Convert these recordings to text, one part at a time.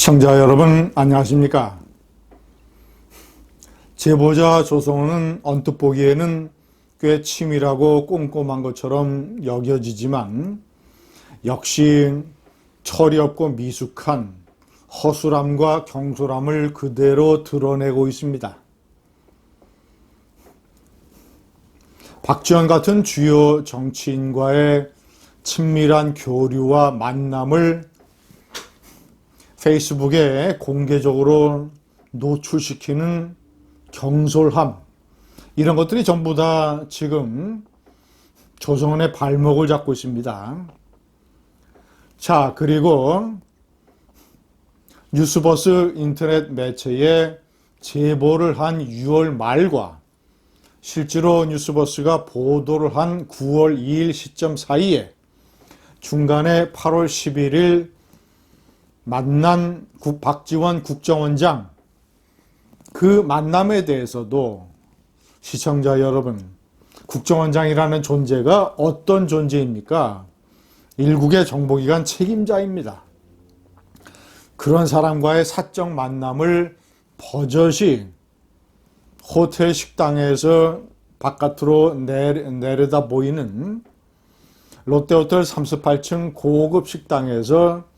시청자 여러분 안녕하십니까? 제보자 조성은 언뜻 보기에는 꽤 치밀하고 꼼꼼한 것처럼 여겨지지만 역시 철이 없고 미숙한 허술함과 경솔함을 그대로 드러내고 있습니다. 박지원 같은 주요 정치인과의 친밀한 교류와 만남을 페이스북에 공개적으로 노출시키는 경솔함, 이런 것들이 전부 다 지금 조성은의 발목을 잡고 있습니다. 자, 그리고 뉴스버스 인터넷 매체에 제보를 한 6월 말과 실제로 뉴스버스가 보도를 한 9월 2일 시점 사이에 중간에 8월 11일 만난 박지원 국정원장, 그 만남에 대해서도 시청자 여러분, 국정원장이라는 존재가 어떤 존재입니까? 일국의 정보기관 책임자입니다. 그런 사람과의 사적 만남을 버젓이 호텔 식당에서 바깥으로 내려다 보이는 롯데호텔 38층 고급 식당에서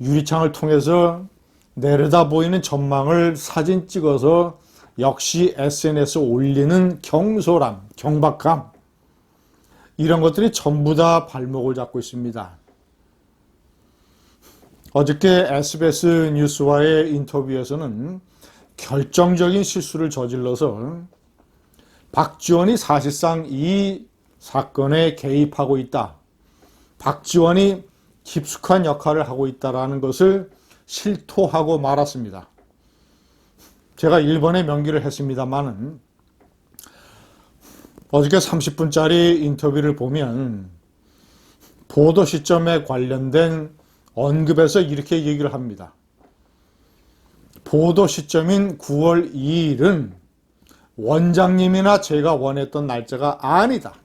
유리창을 통해서 내려다 보이는 전망을 사진 찍어서 역시 SNS에 올리는 경솔함, 경박함, 이런 것들이 전부 다 발목을 잡고 있습니다. 어저께 SBS 뉴스와의 인터뷰에서는 결정적인 실수를 저질러서 박지원이 사실상 이 사건에 개입하고 있다, 박지원이 깊숙한 역할을 하고 있다는 것을 실토하고 말았습니다. 제가 1번에 명기를 했습니다만은 어저께 30분짜리 인터뷰를 보면 보도 시점에 관련된 언급에서 이렇게 얘기를 합니다. 보도 시점인 9월 2일은 원장님이나 제가 원했던 날짜가 아니다.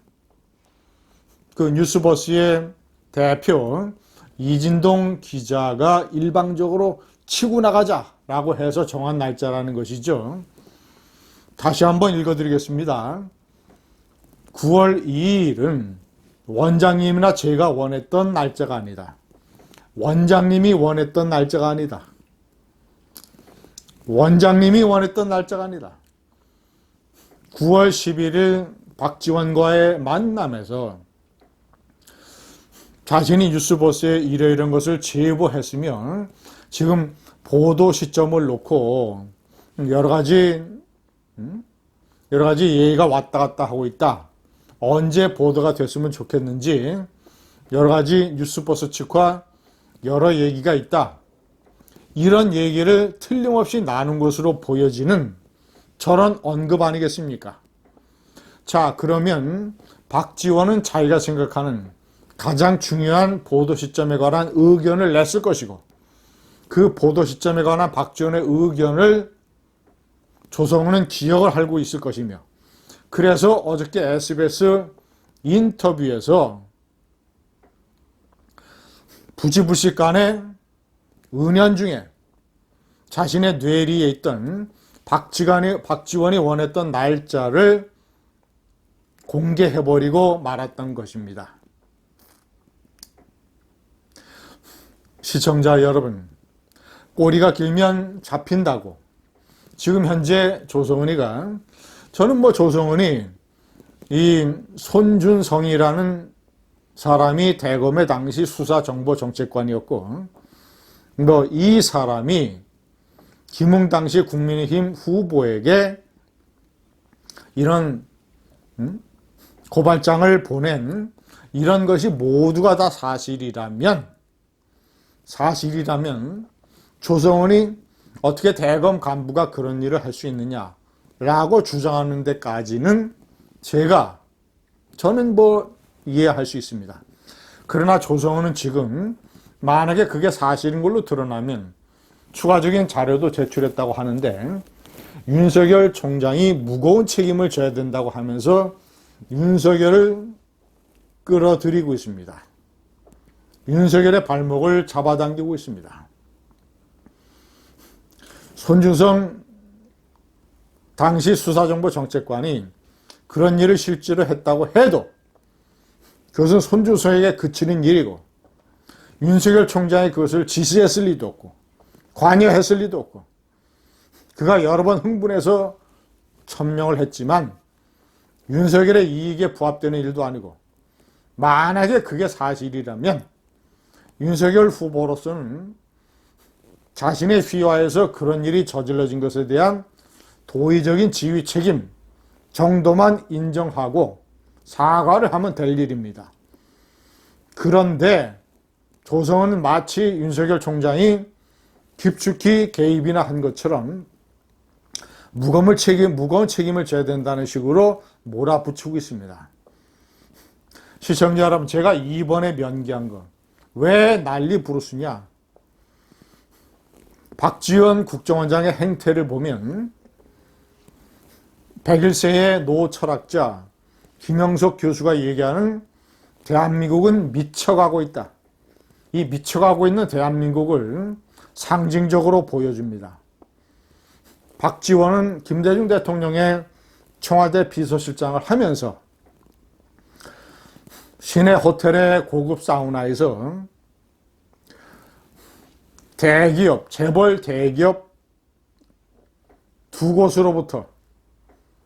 그 뉴스버스의 대표 이진동 기자가 일방적으로 치고 나가자라고 해서 정한 날짜라는 것이죠. 다시 한번 읽어드리겠습니다. 9월 2일은 원장님이나 제가 원했던 날짜가 아니다. 원장님이 원했던 날짜가 아니다. 원장님이 원했던 날짜가 아니다. 9월 11일 박지원과의 만남에서 자신이 뉴스버스에 이런 것을 제보했으면 지금 보도 시점을 놓고 여러 가지 얘기가 왔다 갔다 하고 있다. 언제 보도가 됐으면 좋겠는지 여러 가지 뉴스버스 측과 여러 얘기가 있다. 이런 얘기를 틀림없이 나눈 것으로 보여지는 저런 언급 아니겠습니까? 자, 그러면 박지원은 자기가 생각하는 가장 중요한 보도 시점에 관한 의견을 냈을 것이고, 그 보도 시점에 관한 박지원의 의견을 조성은은 기억을 하고 있을 것이며, 그래서 어저께 SBS 인터뷰에서 부지불식간에 은연중에 자신의 뇌리에 있던 박지원이 원했던 날짜를 공개해버리고 말았던 것입니다. 시청자 여러분, 꼬리가 길면 잡힌다고 지금 현재 조성은이가, 저는 조성은이 이 손준성이라는 사람이 대검의 당시 수사정보정책관이었고, 이 사람이 김웅 당시 국민의힘 후보에게 이런 고발장을 보낸 이런 것이 모두가 다 사실이라면 조성은이 어떻게 대검 간부가 그런 일을 할 수 있느냐라고 주장하는 데까지는 저는 이해할 수 있습니다. 그러나 조성은은 지금 만약에 그게 사실인 걸로 드러나면 추가적인 자료도 제출했다고 하는데 윤석열 총장이 무거운 책임을 져야 된다고 하면서 윤석열을 끌어들이고 있습니다. 윤석열의 발목을 잡아당기고 있습니다. 손준성 당시 수사정보정책관이 그런 일을 실제로 했다고 해도 그것은 손준성에게 그치는 일이고 윤석열 총장이 그것을 지시했을 리도 없고 관여했을 리도 없고 그가 여러 번 흥분해서 천명을 했지만 윤석열의 이익에 부합되는 일도 아니고 만약에 그게 사실이라면 윤석열 후보로서는 자신의 휘하에서 그런 일이 저질러진 것에 대한 도의적인 지휘 책임 정도만 인정하고 사과를 하면 될 일입니다. 그런데 조성은 마치 윤석열 총장이 깊숙이 개입이나 한 것처럼 무거운 책임을 져야 된다는 식으로 몰아붙이고 있습니다. 시청자 여러분, 제가 이번에 면기한 거 왜 난리 부르스냐? 박지원 국정원장의 행태를 보면 101세의 노 철학자 김영석 교수가 얘기하는 대한민국은 미쳐가고 있다. 이 미쳐가고 있는 대한민국을 상징적으로 보여줍니다. 박지원은 김대중 대통령의 청와대 비서실장을 하면서 시내 호텔의 고급 사우나에서 대기업, 재벌 대기업 두 곳으로부터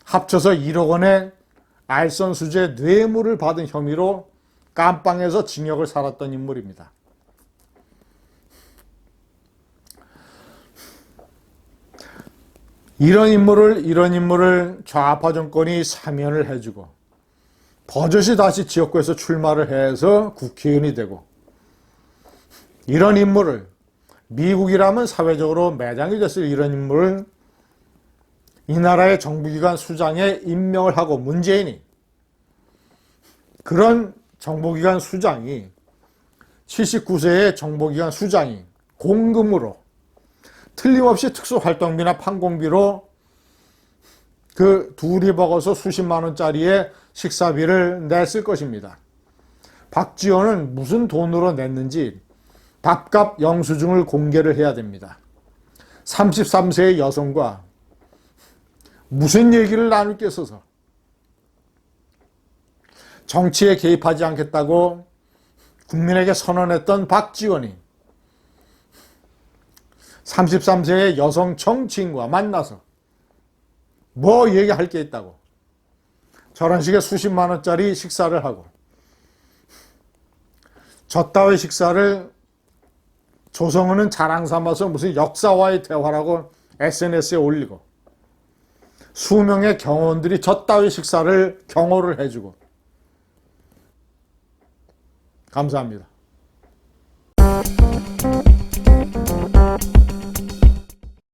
합쳐서 1억 원의 알선수재 뇌물을 받은 혐의로 깜빵에서 징역을 살았던 인물입니다. 이런 인물을 좌파 정권이 사면을 해주고 버젓이 다시 지역구에서 출마를 해서 국회의원이 되고 이런 인물을 미국이라면 사회적으로 매장이 됐을 이런 인물을 이 나라의 정부기관 수장에 임명을 하고 문재인이 그런 정보기관 수장이 79세의 정보기관 수장이 공금으로 틀림없이 특수활동비나 판공비로 그 둘이 먹어서 수십만 원짜리의 식사비를 냈을 것입니다. 박지원은 무슨 돈으로 냈는지 밥값 영수증을 공개를 해야 됩니다. 33세의 여성과 무슨 얘기를 나눌 게 있어서 정치에 개입하지 않겠다고 국민에게 선언했던 박지원이 33세의 여성 정치인과 만나서 뭐 얘기할 게 있다고 저런 식의 수십만 원짜리 식사를 하고 저 따위 식사를 조성은은 자랑 삼아서 무슨 역사와의 대화라고 SNS에 올리고 수명의 경호원들이 저 따위 식사를 경호를 해주고 감사합니다.